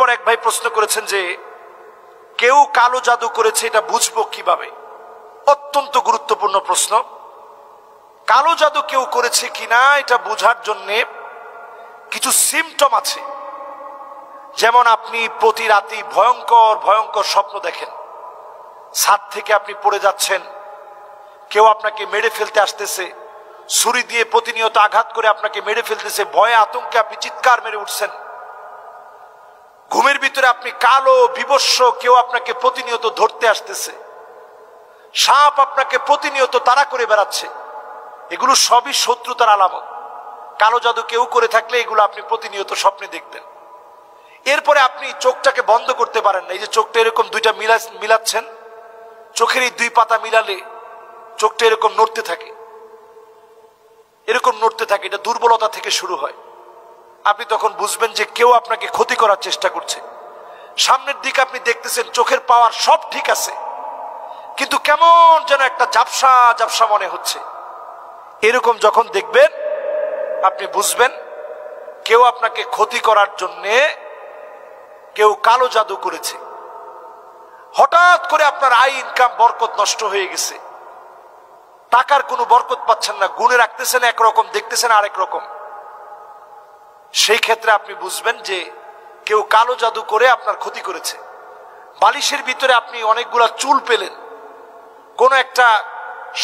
এরপর এক ভাই প্রশ্ন করেছেন যে কেউ কালো জাদু করেছে এটা বুঝবো কিভাবে? অত্যন্ত গুরুত্বপূর্ণ প্রশ্ন। কালো জাদু কেউ করেছে কিনা এটা বোঝার জন্য কিছু সিমটম আছে। যেমন আপনি প্রতি রাতে ভয়ঙ্কর ভয়ঙ্কর স্বপ্ন দেখেন, ছাদ থেকে আপনি পড়ে যাচ্ছেন, কেউ আপনাকে মেরে ফেলতে আসতেছে, ছুরি দিয়ে প্রতিনিয়ত আঘাত করে আপনাকে মেরে ফেলতেছে, ভয়ে আতঙ্কে আপনি চিৎকার মেরে উঠছেন। ঘুমের ভিতরে আপনি কালো বিবস্ব কেউ আপনাকে প্রতিনিয়ত ধরতে আসতেছে, সাপ আপনাকে প্রতিনিয়ত তাড়া করে বেড়াচ্ছে। এগুলো সবই শত্রুতার আলামত। কালো জাদু কেউ করে থাকলে এগুলো আপনি প্রতিনিয়ত স্বপ্নে দেখবেন। এরপরে আপনি চোখটাকে বন্ধ করতে পারেন না। এই যে চোখটা এরকম দুইটা মিলাচ্ছেন, চোখের এই দুই পাতা মিলালে চোখটা এরকম নড়তে থাকে, এরকম নড়তে থাকে। এটা দুর্বলতা থেকে শুরু হয়। আপনি তখন বুঝবেন যে কেউ আপনাকে ক্ষতি করার চেষ্টা করছে। সামনের দিকে আপনি দেখতেছেন, চোখের পাওয়ার সব ঠিক আছে, কিন্তু কেমন যেন একটা ঝাপসা ঝাপসা মনে হচ্ছে। এরকম যখন দেখবেন আপনি বুঝবেন কেউ আপনাকে ক্ষতি করার জন্যে কেউ কালো জাদু করেছে। হঠাৎ করে আপনার আয় ইনকাম বরকত নষ্ট হয়ে গেছে, টাকার কোনো বরকত পাচ্ছেন না, গুণে রাখতেছেন একরকম, দেখতেছেন আরেক রকম। সেই ক্ষেত্রে আপনি বুঝবেন যে কেউ কালো জাদু করে আপনার ক্ষতি করেছে। বালিশের ভিতরে আপনি অনেকগুলা চুল পেলেন, কোন একটা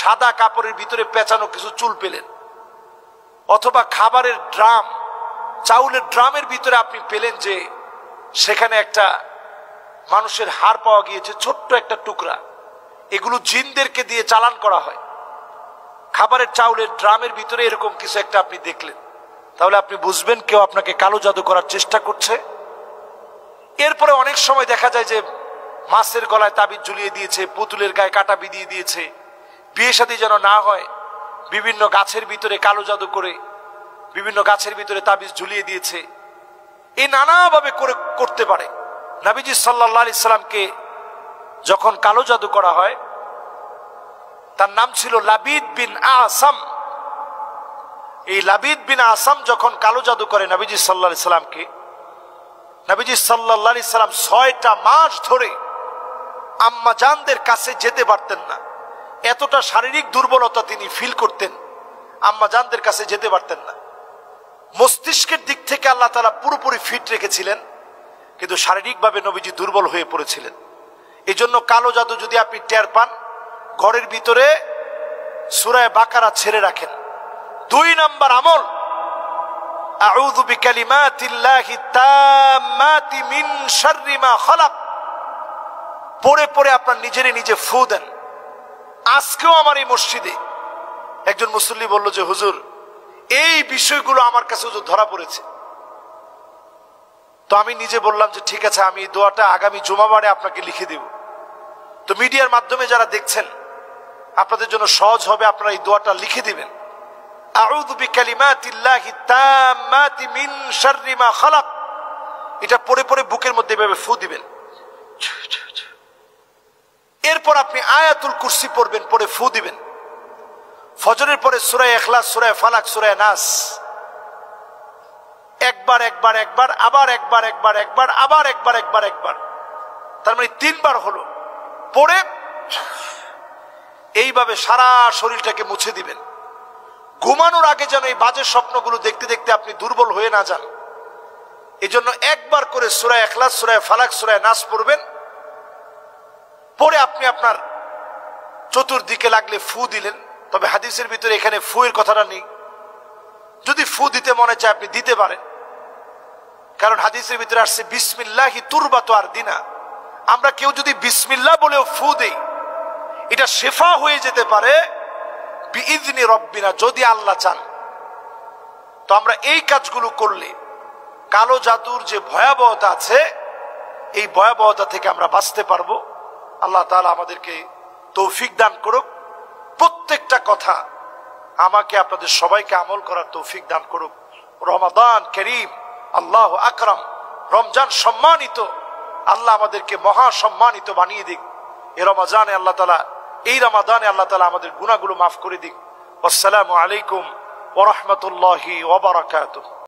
সাদা কাপড়ের ভিতরে পেঁচানো কিছু চুল পেলেন, অথবা খাবারের ড্রাম, চাউলের ড্রামের ভিতরে আপনি পেলেন যে সেখানে একটা মানুষের হাড় পাওয়া গিয়েছে, ছোট্ট একটা টুকরা। এগুলো জিনদেরকে দিয়ে চালান করা হয়। খাবারের চাউলের ড্রামের ভিতরে এরকম কিছু একটা আপনি দেখলেন, তাহলে আপনি বুঝবেন কেউ আপনাকে কালো জাদু করার চেষ্টা করছে। এরপরে অনেক সময় দেখা যায় যে মাছের গলায় তাবিজ ঝুলিয়ে দিয়েছে, পুতুলের গায়ে কাটা বিধিয়ে দিয়েছে, বিয়ে শাদী যেন না হয় বিভিন্ন গাছের ভিতরে কালো জাদু করে বিভিন্ন গাছের ভিতরে তাবিজ ঝুলিয়ে দিয়েছে। এই নানাভাবে করতে পারে। নবীজি সাল্লাল্লাহু আলাইহি সাল্লামকে যখন কালো জাদু করা হয়, তার নাম ছিল লাবিদ বিন আসাম। এই লাবিদ বিন আসাম যখন কালো জাদু করে নবীজি সাল্লাল্লাহু আলাইহি সাল্লামকে, নবীজি সাল্লাল্লাহু আলাইহি সাল্লাম 6টা মাস ধরে আম্মা জানদের কাছে যেতে পারতেন না। এতটা শারীরিক দুর্বলতা তিনি ফিল করতেন, আম্মা জানদের কাছে যেতে পারতেন না। মস্তিষ্কের দিক থেকে আল্লাহ তাআলা পুরোপুরি ফিট রেখেছিলেন, কিন্তু শারীরিকভাবে নবীজি দুর্বল হয়ে পড়েছিলেন। এই জন্য কালো জাদু যদি আপনি টের পান, ঘরের ভিতরে সূরা বাকারা ছেড়ে রাখেন। 2 নাম্বার আমল, আউযু বিকালিমাতিল্লাহি তাম্মাতি মিন শাররি মা খালাক, পড়ে পড়ে আপনার নিজেরই নিজে ফু দেন। আজকেও আমার এই মসজিদে একজন মুসল্লি বলল যে হুজুর, এই বিষয়গুলো আমার কাছে ধরা পড়েছে। তো আমি নিজে বললাম যে ঠিক আছে, আমি এই দোয়াটা আগামী জুমাবারে আপনাকে লিখে দেব। তো মিডিয়ার মাধ্যমে যারা দেখছেন, আপনাদের জন্য সহজ হবে, আপনারা এই দোয়াটা লিখে দিবেন। আউযু বিকালিমাতিল্লাহি তাম্মাতি মিন শাররি মা খালাক। এটা পড়ে পড়ে বুকের মধ্যে এভাবে ফু দিবেন। এরপর আপনি আয়াতুল কুরসি পড়বেন, পড়ে ফু দিবেন। ফজরের পরে সূরা ইখলাস, সূরা ফালাক, সূরা নাস একবার একবার একবার, আবার একবার একবার একবার, আবার একবার একবার একবার, তার মানে 3 বার হলো। পড়ে এইভাবে সারা শরীরটাকে মুছে দিবেন। ঘুমানোর আগে যেন এই বাজে স্বপ্নগুলো দেখতে দেখতে আপনি দুর্বল হয়ে না যান, এজন্য একবার করে সূরা ইখলাস, সূরা ফালাক, সূরা নাস পড়বেন। পরে আপনি আপনার চতুর্দিকে লাগলে ফু দিলেন। তবে হাদিসের ভিতরে এখানে ফু এর কথাটা নেই। যদি ফু দিতে মনে চায় আপনি দিতে পারেন, কারণ হাদিসের ভিতরে আসছে বিসমিল্লাহি তুরবাতু আরদিনা। আমরা কেউ যদি বিসমিল্লাহ বলেও ফু দেই, এটা শেফা হয়ে যেতে পারে বিইذনি রব্বিনা, যদি আল্লাহ চান। তো আমরা এই কাজগুলো করলে কালো জাদুর যে ভয়াবহতা আছে, এই ভয়াবহতা থেকে আমরা বাঁচতে পারবো। আল্লাহ তাআলা আমাদেরকে তৌফিক দান করুক। প্রত্যেকটা কথা আমাকে আপনাদের সবাইকে আমল করার তৌফিক দান করুক। রমাদান করিম, আল্লাহু আকরাম, রমজান সম্মানিত, আল্লাহ আমাদেরকে মহা সম্মানিত বানিয়ে দিক। এই রমজানে আল্লাহ তাআলা, এই রমাদানে আল্লাহ তাআলা আমাদের গুনাহগুলো মাফ করে দিক। আসসালামু আলাইকুম ওয়া রাহমাতুল্লাহি ওয়া বারাকাতুহু।